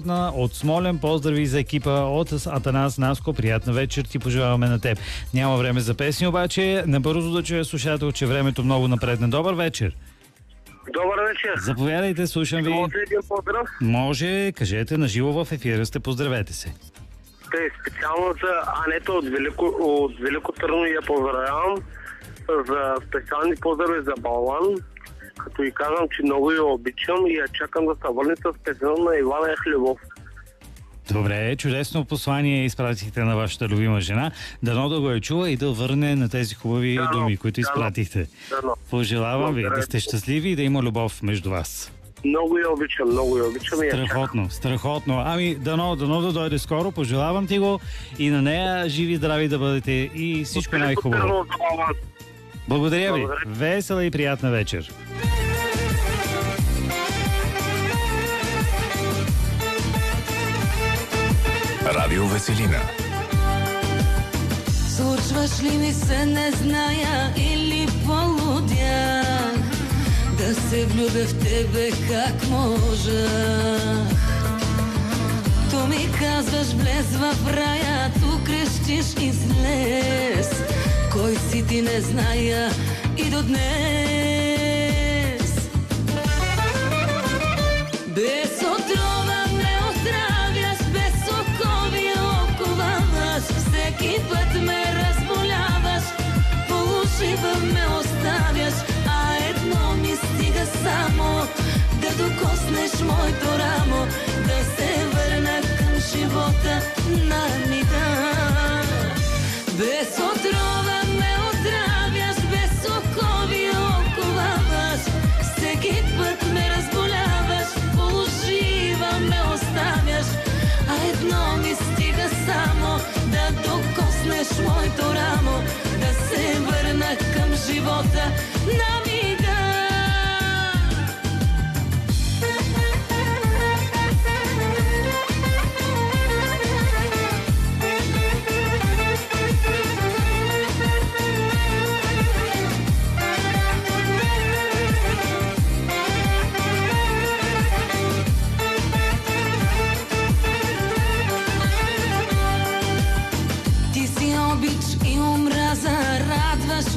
приятна. От Смолян поздрави за екипа от Атанас Наско. Приятна вечер ти пожелаваме на теб. Няма време за песни, обаче набързо да чуя слушател, че времето много напредне. Добър вечер. Добър вечер. Заповядайте, слушам ви. Може ли един поздрав? Може, кажете, на живо в ефира сте, поздравете се. Тъй, специално за Анета от Велико Търново я поздравявам. За специални поздрави за Балван, като и казвам, че много я обичам и я чакам да се върне с песен на Ивана Хлебов. Добре, чудесно послание изпратихте на вашата любима жена. Дано да го е чула и да върне на тези хубави думи, които изпратихте. Пожелавам ви да сте щастливи и да има любов между вас. Много я обичам, много я обичам. Страхотно, страхотно. Ами, дано да дойде скоро, пожелавам ти го и на нея живи, здрави да бъдете и всичко най-хубаво. Благодаря ви. Весела и приятна вечер. Радио Веселина. Случваш ли ми се, не зная, или полудях да се влюбя в тебе, как можах? То ми казваш, влез в рая, ту крещиш, излез. Кой си ти, не зная и до днес. Без отрова ме отравяш, без окови оковаваш, всеки път ме разболяваш, полушива ме оставяш, а едно ми стига само, да докоснеш моето рамо, да се върна към живота на мига. Без отрова ме отравяш, без окови оковаваш, всеки път ме разболяваш, полужива ме оставяш, а едно ми стига само, да докоснеш моето рамо, да се върна към живота на мига.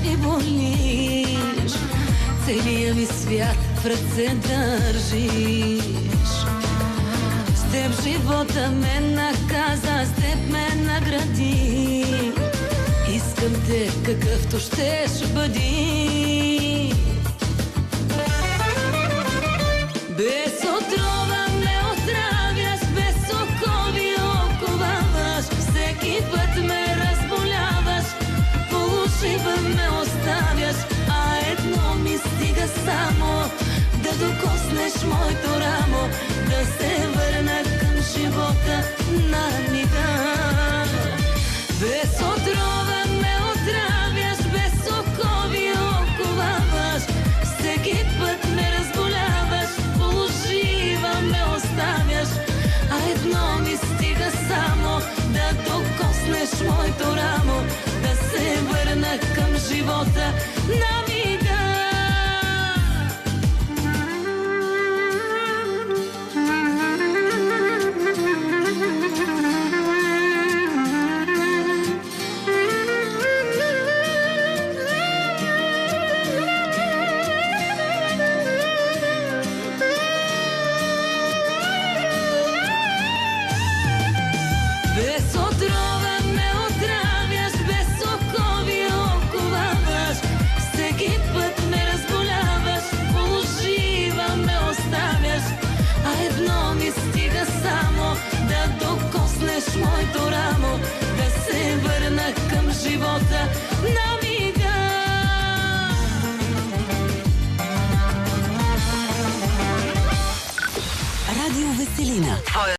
И болиш, целия ми свят в ръце държиш. С теб живота ме наказа, с теб ме награди. Искам те, какъвто щеш бъди. Без отрова ме отравяш, без окови оковаваш, всеки път ме разболяваш, полушива ме оставяш, а едно ми стига само, да докоснеш моето рамо, да се върна към живота на мига. Без отрова ме отравяш, без окови оковаваш, всеки път ме разболяваш, полужива ме оставяш, а едно ми стига само, да докоснеш моето рамо, да се върна към живота на мига. Без отрова ме отравяш, без окови оковаваш, всеки път ме разболяваш, полужива ме оставяш, а едно ми стига само, да докоснеш моето рамо, да се върна към живота на мига. Радио Веселина.